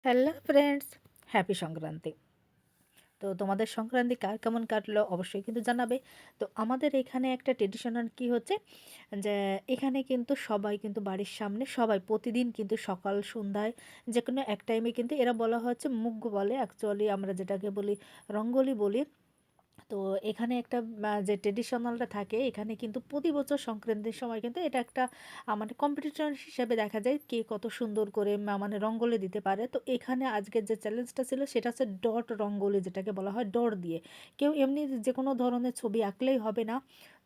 Hello friends, happy Sankranti. তো তোমাদের সংক্রান্তি কার কেমন কাটলো অবশ্যই কিন্তু জানাবে। তো আমাদের এখানে একটা ট্রেডিশনাল কি হচ্ছে যে এখানে কিন্তু সবাই কিন্তু বাড়ির সামনে সবাই প্রতিদিন কিন্তু সকাল সন্ধ্যায় যে কোনো এক টাইমে কিন্তু এরা বলা হচ্ছে মুগ্গ বলে, অ্যাকচুয়ালি আমরা যেটাকে বলি রঙ্গোলি বলি। তো এখানে একটা যে ট্রেডিশনালটা থাকে এখানে কিন্তু প্রতি বছর সংক্রান্তির সময় কিন্তু এটা একটা মানে কম্পিটিশন হিসেবে দেখা যায় কে কত সুন্দর করে মানে রঙ্গোলি দিতে পারে। তো এখানে আজকের যে চ্যালেঞ্জটা ছিল সেটা হচ্ছে ডট রঙ্গোলি, যেটাকে বলা হয় ডট দিয়ে। কেউ এমনি যে কোনো ধরনের ছবি আঁকলেই হবে না,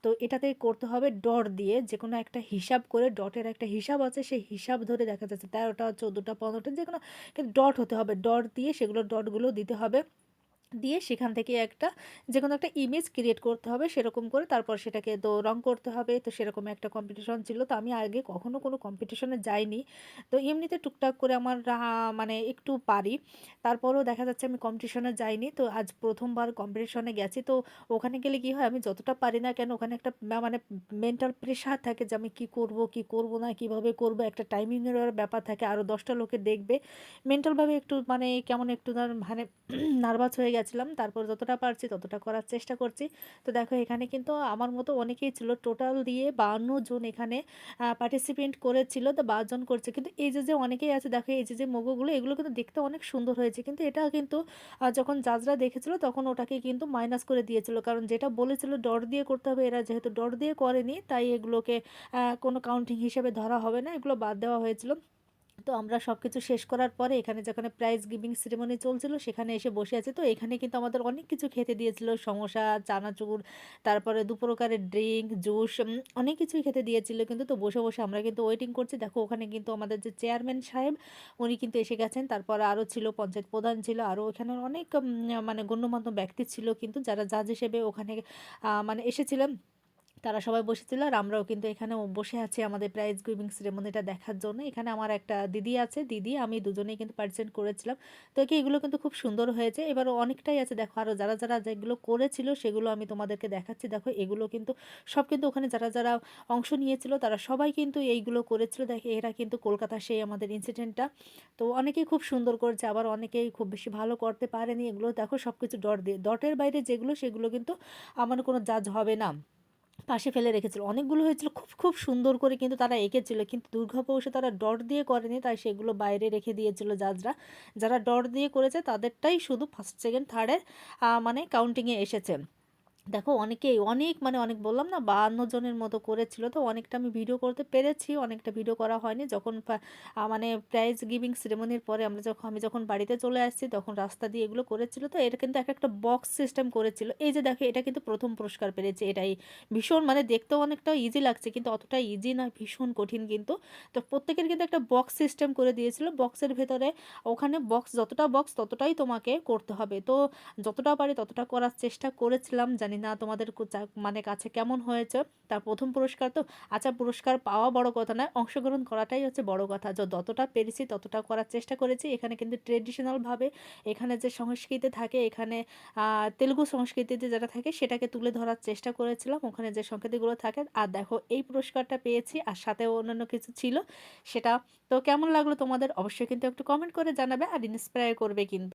তো এটাতে করতে হবে ডট দিয়ে। যে কোনো একটা হিসাব করে, ডটের একটা হিসাব আছে, সেই হিসাব ধরে দেখা যাচ্ছে 13টা 14টা 15টা যে কোনো, কিন্তু ডট হতে হবে, ডট দিয়ে সেগুলো ডটগুলো দিতে হবে। দিয়ে সেখান থেকে একটা যে কোনো একটা ইমেজ ক্রিয়েট করতে হবে সেরকম করে, তারপর সেটাকে তো রং করতে হবে। তো সেরকম একটা কম্পিটিশন ছিল। তো আমি আগে কখনো কোনো কম্পিটিশনে যাইনি, তো এমনিতে টুকটাক করে আমার মানে একটু পারি। তারপরেও দেখা যাচ্ছে আমি কম্পিটিশনে যাইনি, তো আজ প্রথমবার কম্পিটিশনে গেছি। তো ওখানে গেলে কি হয়, আমি যতটা পারি না কেন ওখানে একটা মানে মেন্টাল প্রেশার থাকে যে আমি কি করব কি করব না, কিভাবে করব, একটা টাইমিংয়ের ব্যাপার থাকে, আরও 10টা লোকে দেখবে। মেন্টালভাবে একটু মানে কেমন একটু মানে নার্ভাস হয়ে গেছিলাম। তারপর যতটা পারছি ততটা করার চেষ্টা করছি। তো দেখো এখানে কিন্তু আমার মতো অনেকেই ছিল, টোটাল দিয়ে 52 জন এখানে পার্টিসিপেন্ট করেছিল। তো 52 জন করছে, কিন্তু এই যে অনেকেই আছে দেখো, এই যে মোগোগুলো এগুলো কিন্তু দেখতে অনেক সুন্দর হয়েছে, কিন্তু এটা কিন্তু যখন জাজরা দেখেছিল তখন ওটাকে কিন্তু মাইনাস করে দিয়েছিল, কারণ যেটা বলেছিল ডট দিয়ে করতে হবে, এরা যেহেতু ডট দিয়ে করেনি তাই এগুলোকে কোনো কাউন্টিং হিসেবে ধরা হবে না, এগুলো বাদ দেওয়া হয়েছিল। তো আমরা সব কিছু শেষ করার পরে এখানে যেখানে প্রাইজ গিভিং সেরেমনি চলছিল সেখানে এসে বসে আছি। তো এখানে কিন্তু আমাদের অনেক কিছু খেতে দিয়েছিল, সমোসা, চানাচুর, তারপরে দু প্রকারের ড্রিঙ্ক, জুস, অনেক কিছুই খেতে দিয়েছিল। কিন্তু তো বসে বসে আমরা কিন্তু ওয়েটিং করছি। দেখো ওখানে কিন্তু আমাদের যে চেয়ারম্যান সাহেব উনি কিন্তু এসে গেছেন, তারপর আরও ছিল পঞ্চায়েত প্রধান ছিল, আরও এখানে অনেক মানে গণ্যমান্য ব্যক্তি ছিল কিন্তু যারা জাজ হিসেবে ওখানে মানে এসেছিলেন। তারা সবাই বসেছিল আর আমরাও কিন্তু এখানেও বসে আছি আমাদের প্রাইজ গিভিং সেরেমনিটা দেখার জন্য। এখানে আমার একটা দিদি আছে, দিদি আমি দুজনেই কিন্তু পার্টিসিপেট করেছিলাম। তো কি এগুলো কিন্তু খুব সুন্দর হয়েছে। এবারও অনেকটাই আছে, দেখো আরও যারা যারা যেগুলো করেছিল সেগুলো আমি তোমাদেরকে দেখাচ্ছি। দেখো এগুলো কিন্তু সব কিন্তু ওখানে যারা যারা অংশ নিয়েছিল তারা সবাই কিন্তু এইগুলো করেছিল। দেখে এরা কিন্তু কলকাতা সেই আমাদের ইনসিডেন্টটা। তো অনেকেই খুব সুন্দর করেছে, আবার অনেকেই খুব বেশি ভালো করতে পারেনি। এগুলো দেখো সব কিছু ডট দিয়ে, ডটের বাইরে যেগুলো সেগুলো কিন্তু আমার কোনো জাজ হবে না, পাশে ফেলে রেখেছিল। অনেকগুলো হয়েছিল খুব খুব সুন্দর করে কিন্তু তারা এঁকেছিল, কিন্তু দুর্ভাগ্যবশত তারা ডট দিয়ে করেনি, তাই সেগুলো বাইরে রেখে দিয়েছিল জাজরা। যারা ডট দিয়ে করেছে তাদেরটাই শুধু ফার্স্ট সেকেন্ড থার্ডের মানে কাউন্টিংয়ে এসেছে। দেখো অনেকেই অনেক মানে অনেক বললাম না 52 জনের মতো করেছিল। তো অনেকটা আমি ভিডিও করতে পেরেছি, অনেকটা ভিডিও করা হয়নি। যখন মানে প্রাইজ গিভিং সেরেমনির পরে আমি যখন বাড়িতে চলে আসছি তখন রাস্তা দিয়ে এগুলো করেছিল। তো এটা কিন্তু একটা বক্স সিস্টেম করেছিল। এই যে দেখো এটা কিন্তু প্রথম পুরস্কার পেরেছে, এটাই ভীষণ মানে দেখতেও অনেকটা ইজি লাগছে কিন্তু অতটা ইজি না, ভীষণ কঠিন কিন্তু। তো প্রত্যেকের কিন্তু একটা বক্স সিস্টেম করে দিয়েছিল, বক্সের ভেতরে ওখানে বক্স যতটা বক্স ততটাই তোমাকে করতে হবে। তো যতটা পারি ততটা করার চেষ্টা করেছিলাম, জানি না তোমাদের মানে কাছে কেমন হয়েছে। তার প্রথম পুরস্কার তো, আচ্ছা পুরস্কার পাওয়া বড় কথা নয়, অংশগ্রহণ করাটাই হচ্ছে বড় কথা। যতটা পেরেছি ততটা করার চেষ্টা করেছি। এখানে কিন্তু ট্রেডিশনালভাবে এখানে যে সংস্কৃতি থাকে, এখানে তেলুগু সংস্কৃতিতে যেটা থাকে সেটাকে তুলে ধরার চেষ্টা করেছিলাম, ওখানে যে সংস্কৃতিগুলো থাকে। আর দেখো এই পুরস্কারটা পেয়েছি, আর সাথে অন্যান্য কিছু ছিল সেটা। তো কেমন লাগলো তোমাদের অবশ্যই কিন্তু একটু কমেন্ট করে জানাবে, আর ইন্সপায়ার করবে কিন্তু।